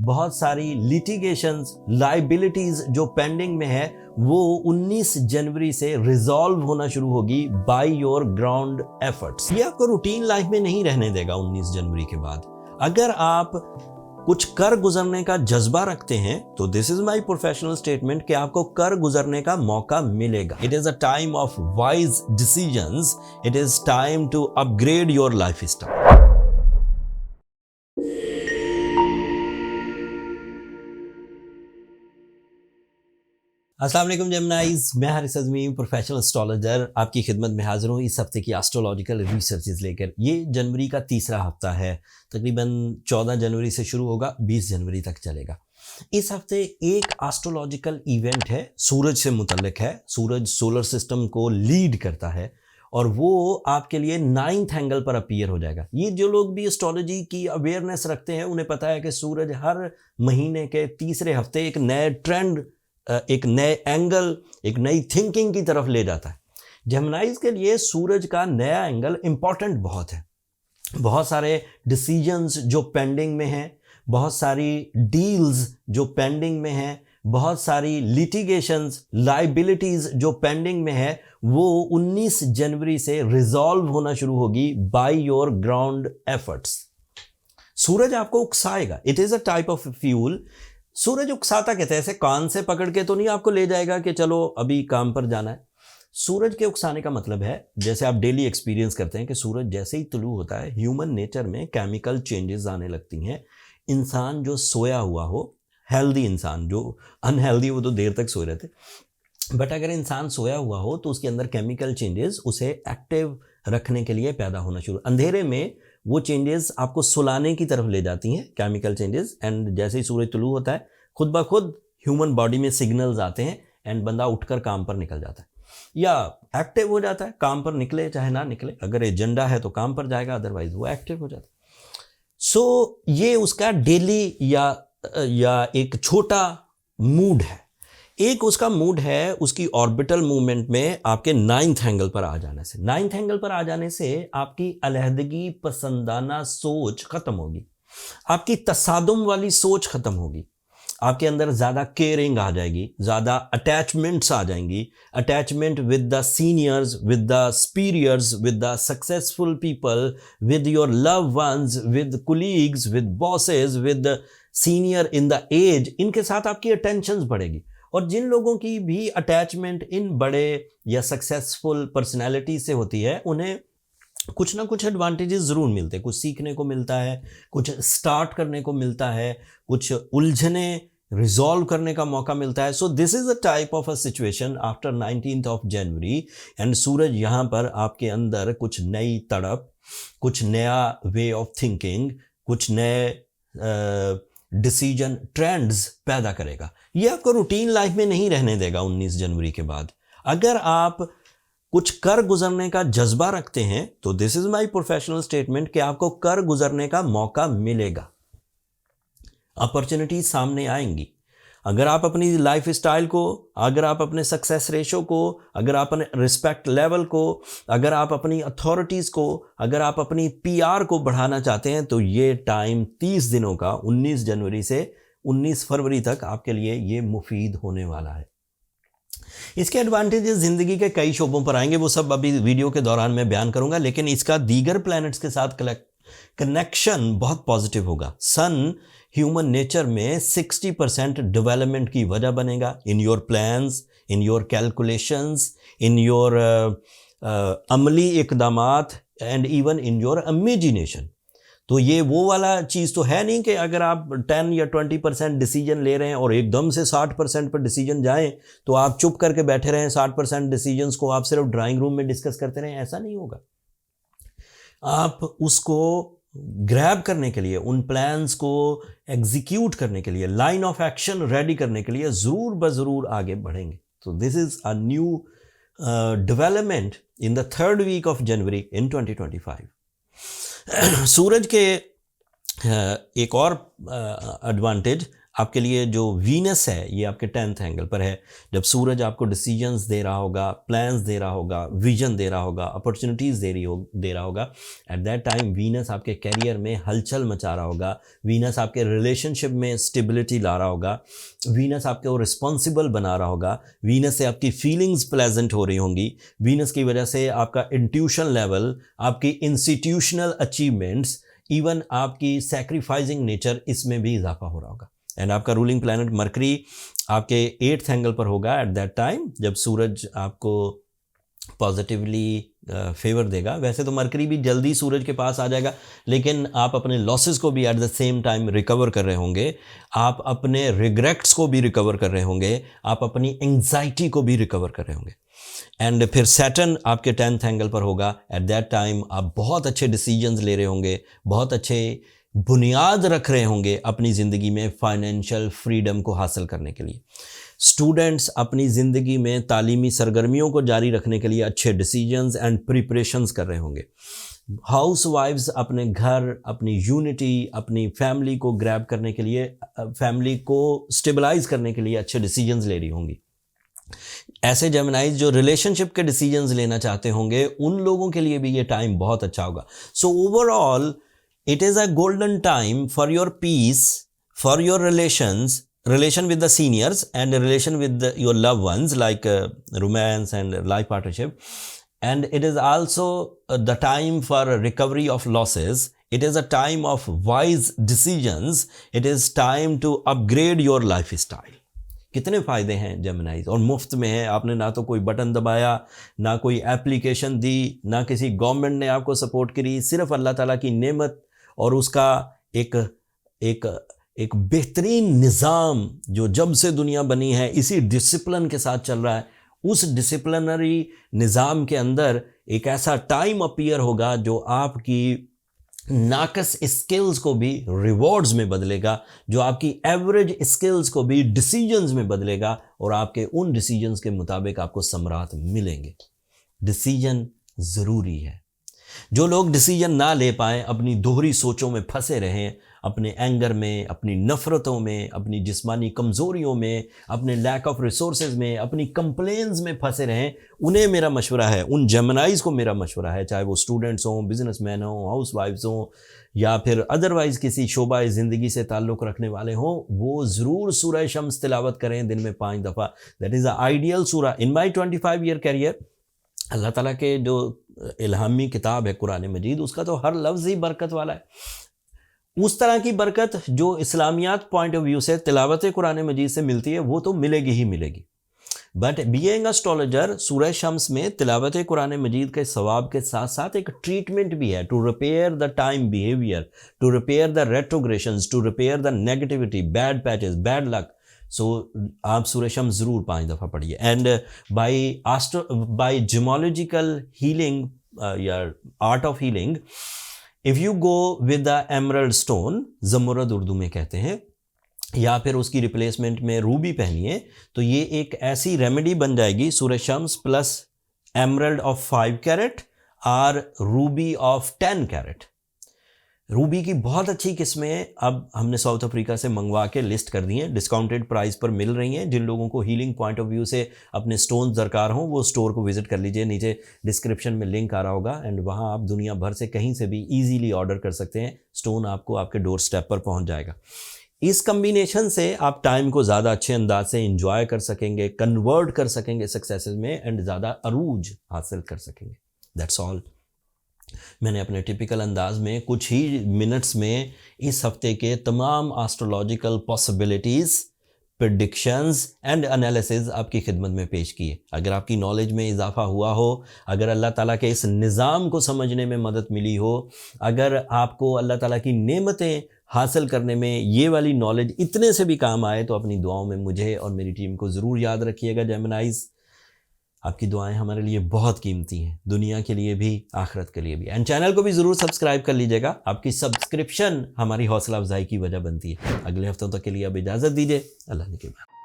बहुत सारी litigations, liabilities जो पेंडिंग में है वो 19 जनवरी से रिजॉल्व होना शुरू होगी बाय योर ग्राउंड एफर्ट्स। ये आपको रूटीन लाइफ में नहीं रहने देगा 19 जनवरी के बाद। अगर आप कुछ कर गुजरने का जज्बा रखते हैं तो this is my professional statement कि आपको कर गुजरने का मौका मिलेगा। It is a time of wise decisions, it is time to upgrade your life style. अस्सलाम वालेकुम जेमिनाइज, मैं हारिस अज़मी प्रोफेशनल एस्ट्रोलॉजर आपकी खिदमत में हाजिर हूँ इस हफ्ते की एस्ट्रोलॉजिकल रिसर्चेज लेकर। ये जनवरी का तीसरा हफ्ता है, तकरीबन 14 जनवरी से शुरू होगा, 20 जनवरी तक चलेगा। इस हफ्ते एक एस्ट्रोलॉजिकल इवेंट है, सूरज से मुतल्लिक है। सूरज सोलर सिस्टम को लीड करता है और वो आपके लिए 9th एंगल पर अपीयर हो जाएगा। ये जो लोग भी एस्ट्रोलॉजी की अवेयरनेस रखते हैं उन्हें पता है कि सूरज हर महीने के तीसरे हफ्ते एक नए ट्रेंड, एक नए एंगल, एक नई थिंकिंग की तरफ ले जाता है। जेमिनाइज के लिए सूरज का नया एंगल इंपॉर्टेंट बहुत है। बहुत सारे डिसीजंस जो पेंडिंग में हैं, बहुत सारी डील्स जो पेंडिंग में हैं, बहुत सारी लिटिगेशंस, लाइबिलिटीज जो पेंडिंग में है वो 19 जनवरी से रिजॉल्व होना शुरू होगी बाय योर ग्राउंड एफर्ट्स। सूरज आपको उकसाएगा। It is a type of fuel. सूरज उकसाता कहते हैं, ऐसे कान से पकड़ के तो नहीं आपको ले जाएगा कि चलो अभी काम पर जाना है। सूरज के उकसाने का मतलब है, जैसे आप डेली एक्सपीरियंस करते हैं कि सूरज जैसे ही तुलू होता है ह्यूमन नेचर में केमिकल चेंजेस आने लगती हैं। इंसान जो सोया हुआ हो, हेल्दी इंसान, जो अनहेल्दी वो तो देर तक सोए रहते, बट अगर इंसान सोया हुआ हो तो उसके अंदर केमिकल चेंजेस उसे एक्टिव रखने के लिए पैदा होना शुरू। अंधेरे में वो चेंजेस आपको सुलाने की तरफ ले जाती हैं, केमिकल चेंजेस। एंड जैसे ही सूरज तुलू होता है खुद ब खुद ह्यूमन बॉडी में सिग्नल्स आते हैं एंड बंदा उठकर काम पर निकल जाता है या एक्टिव हो जाता है। काम पर निकले चाहे ना निकले, अगर एजेंडा है तो काम पर जाएगा, अदरवाइज वो एक्टिव हो जाता है। सो ये उसका डेली या एक छोटा मूड है। एक उसका मूड है उसकी ऑर्बिटल मूवमेंट में आपके 9th एंगल पर आ जाने से। 9th एंगल पर आ जाने से आपकी अलहदगी पसंदाना सोच खत्म होगी, आपकी तसादुम वाली सोच खत्म होगी, आपके अंदर ज़्यादा केयरिंग आ जाएगी, ज़्यादा अटैचमेंट्स आ जाएंगी। Attachment with the seniors, with the superiors, with the successful people, with your love ones, with colleagues, with bosses, with senior in the age, इनके साथ आपकी अटेंशंस बढ़ेगी। और जिन लोगों की भी अटैचमेंट इन बड़े या सक्सेसफुल पर्सनैलिटी से होती है उन्हें कुछ ना कुछ एडवांटेजेस ज़रूर मिलते हैं। कुछ सीखने को मिलता है, कुछ स्टार्ट करने को मिलता है, कुछ उलझने रिजॉल्व करने का मौका मिलता है। So this is a type of a situation after 19th of January. And सूरज यहाँ पर आपके अंदर कुछ नई तड़प, कुछ नया वे ऑफ थिंकिंग, कुछ नए डिसीजन ट्रेंड्स पैदा करेगा। ये आपको रूटीन लाइफ में नहीं रहने देगा 19 जनवरी के बाद। अगर आप कुछ कर गुजरने का जज्बा रखते हैं तो this is my professional statement कि आपको कर गुजरने का मौका मिलेगा, अपॉर्चुनिटी सामने आएंगी। अगर आप अपनी लाइफ स्टाइल को, अगर आप अपने सक्सेस रेशो को, अगर आप अपने रिस्पेक्ट लेवल को, अगर आप अपनी अथॉरिटीज़ को, अगर आप अपनी पीआर को बढ़ाना चाहते हैं तो ये टाइम 30 दिनों का 19 जनवरी से 19 फरवरी तक आपके लिए ये मुफीद होने वाला है। इसके एडवांटेजेस ज़िंदगी के कई शोबों पर आएंगे, वो सब अभी वीडियो के दौरान मैं बयान करूंगा, लेकिन इसका दीगर प्लैनेट्स के साथ कनेक्शन बहुत पॉजिटिव होगा। सन ह्यूमन नेचर में 60% डेवलपमेंट की वजह बनेगा in your plans, in your calculations, in your अमली इकदामात and even in your imagination. तो ये वो वाला चीज़ तो है नहीं कि अगर आप 10 या 20% डिसीजन ले रहे हैं और एकदम से 60% पर डिसीजन जाएं तो आप चुप करके बैठे रहें, 60% डिसीजंस को आप सिर्फ ड्राइंग रूम में डिस्कस करते रहें, ऐसा नहीं होगा। आप उसको ग्रैब करने के लिए, उन प्लान्स को एग्जीक्यूट करने के लिए, लाइन ऑफ एक्शन रेडी करने के लिए ज़रूर ब-ज़रूर आगे बढ़ेंगे। तो this is a new development in the 3rd week of January in 2025। सूरज के एक और एडवांटेज, आपके लिए जो वीनस है ये आपके 10th एंगल पर है। जब सूरज आपको डिसीजंस दे रहा होगा, प्लान्स दे रहा होगा, विजन दे रहा होगा, अपॉर्चुनिटीज़ दे रहा होगा, एट दैट टाइम वीनस आपके कैरियर में हलचल मचा रहा होगा, वीनस आपके रिलेशनशिप में स्टेबिलिटी ला रहा होगा, वीनस आपको रिस्पॉन्सिबल बना रहा होगा, वीनस से आपकी फीलिंग्स प्लेजेंट हो रही होंगी, वीनस की वजह से आपका इंट्यूशन लेवल, आपकी इंस्टीट्यूशनल अचीवमेंट्स, इवन आपकी सैक्रिफाइसिंग नेचर, इसमें भी इजाफा हो रहा होगा। एंड आपका रूलिंग प्लैनेट मरकरी आपके 8th एंगल पर होगा एट दैट टाइम, जब सूरज आपको पॉजिटिवली फेवर देगा। वैसे तो मरकरी भी जल्दी सूरज के पास आ जाएगा, लेकिन आप अपने लॉसेस को भी at the same time recover कर रहे होंगे, आप अपने रिग्रेट्स को भी रिकवर कर रहे होंगे, आप अपनी एंग्जाइटी को भी रिकवर कर रहे होंगे। एंड फिर सैटर्न आपके 10th एंगल पर होगा। एट दैट टाइम आप बहुत अच्छे डिसीजंस ले रहे होंगे, बहुत अच्छे बुनियाद रख रहे होंगे अपनी ज़िंदगी में फाइनेंशियल फ्रीडम को हासिल करने के लिए। स्टूडेंट्स अपनी ज़िंदगी में तालीमी सरगर्मियों को जारी रखने के लिए अच्छे डिसीजंस एंड प्रिपरेशंस कर रहे होंगे। हाउस वाइफ्स अपने घर, अपनी यूनिटी, अपनी फैमिली को ग्रैब करने के लिए, फैमिली को स्टेबलाइज करने के लिए अच्छे डिसीजंस ले रही होंगी। ऐसे जेमिनाइज जो रिलेशनशिप के डिसीजंस लेना चाहते होंगे, उन लोगों के लिए भी ये टाइम बहुत अच्छा होगा। So overall it is a golden time for your peace, for your relation with the seniors and relation with your loved ones, like romance and life partnership. And it is also the time for recovery of losses. It is a time of wise decisions. It is time to upgrade your lifestyle. कितने फ़ायदे हैं जेमिनाइज, और मुफ्त में है। आपने ना तो कोई बटन दबाया, ना कोई एप्लीकेशन दी, ना किसी गवर्नमेंट ने आपको सपोर्ट करी, सिर्फ अल्लाह ताला की नेमत और उसका एक बेहतरीन निज़ाम जो जब से दुनिया बनी है इसी डिसिप्लिन के साथ चल रहा है। उस डिसिप्लिनरी निज़ाम के अंदर एक ऐसा टाइम अपीयर होगा जो आपकी नाकस स्किल्स को भी रिवॉर्ड्स में बदलेगा, जो आपकी एवरेज स्किल्स को भी डिसीजंस में बदलेगा, और आपके उन डिसीजंस के मुताबिक आपको समरात मिलेंगे। डिसीजन ज़रूरी है। जो लोग डिसीजन ना ले पाएँ, अपनी दोहरी सोचों में फंसे रहें, अपने एंगर में, अपनी नफ़रतों में, अपनी जिस्मानी कमज़ोरियों में, अपने लैक ऑफ रिसोर्सेज में, अपनी कंप्लेंट्स में फंसे रहें, उन्हें मेरा मशवरा है, उन जेमिनाइज़ को मेरा मशवरा है, चाहे वो स्टूडेंट्स हों, बिजनेसमैन हों, हाउस वाइफ्स हों, या फिर अदरवाइज़ किसी शोबा ज़िंदगी से ताल्लुक़ रखने वाले हों, वो ज़रूर सूरह शम्स तिलावत करें दिन में 5 दफ़ा। दैट इज़ द आइडियल सूरह। इन माई 25 ईयर कैरियर, अल्लाह ताला के जो इल्हामी किताब है कुरान मजीद, उसका तो हर लफ्ज़ ही बरकत वाला है। उस तरह की बरकत जो इस्लामियात पॉइंट ऑफ व्यू से तिलावत कुरान मजीद से मिलती है, वो तो मिलेगी ही मिलेगी। बट बीइंग एस्ट्रोलॉजर, सूरह शम्स में तिलावत कुरान मजीद के सवाब के साथ साथ एक ट्रीटमेंट भी है, to repair the time behaviour, to repair the retrogressions, to repair the negativity, bad patches, bad luck. So आप सूरह शम्स ज़रूर 5 दफ़ा पढ़िए। एंड बाई जिमोलॉजिकल हीलिंग या art of healing, if you go with the emerald stone, ज़मुरद उर्दू में कहते हैं, या फिर उसकी रिप्लेसमेंट में रूबी पहनिए, तो ये एक ऐसी रेमेडी बन जाएगी, सूरह शम्स प्लस एमरल्ड ऑफ 5 कैरेट और रूबी ऑफ 10 कैरेट। रूबी की बहुत अच्छी किस्में अब हमने साउथ अफ्रीका से मंगवा के लिस्ट कर दी हैं, डिस्काउंटेड प्राइस पर मिल रही हैं। जिन लोगों को हीलिंग पॉइंट ऑफ व्यू से अपने स्टोन्स दरकार हों, वो स्टोर को विजिट कर लीजिए, नीचे डिस्क्रिप्शन में लिंक आ रहा होगा, एंड वहाँ आप दुनिया भर से कहीं से भी ईजीली ऑर्डर कर सकते हैं। स्टोन आपको आपके डोर स्टेप पर पहुँच जाएगा। इस कम्बिनेशन से आप टाइम को ज़्यादा अच्छे अंदाज से इंजॉय कर सकेंगे, कन्वर्ट कर सकेंगे सक्सेसेस में, एंड ज़्यादा अरूज हासिल कर सकेंगे। That's all. मैंने अपने टिपिकल अंदाज में कुछ ही मिनट्स में इस हफ्ते के तमाम astrological possibilities, predictions and analysis आपकी खिदमत में पेश किए। अगर आपकी नॉलेज में इजाफा हुआ हो, अगर अल्लाह ताला के इस निज़ाम को समझने में मदद मिली हो, अगर आपको अल्लाह ताला की नेमतें हासिल करने में ये वाली नॉलेज इतने से भी काम आए, तो अपनी दुआओं में मुझे और मेरी टीम को ज़रूर याद रखिएगा जेमिनाइज़। आपकी दुआएं हमारे लिए बहुत कीमती हैं, दुनिया के लिए भी, आखिरत के लिए भी। एंड चैनल को भी ज़रूर सब्सक्राइब कर लीजिएगा। आपकी सब्सक्रिप्शन हमारी हौसला अफजाई की वजह बनती है। अगले हफ्तों तक के लिए अब इजाज़त दीजिए। अल्लाह ने के बाद।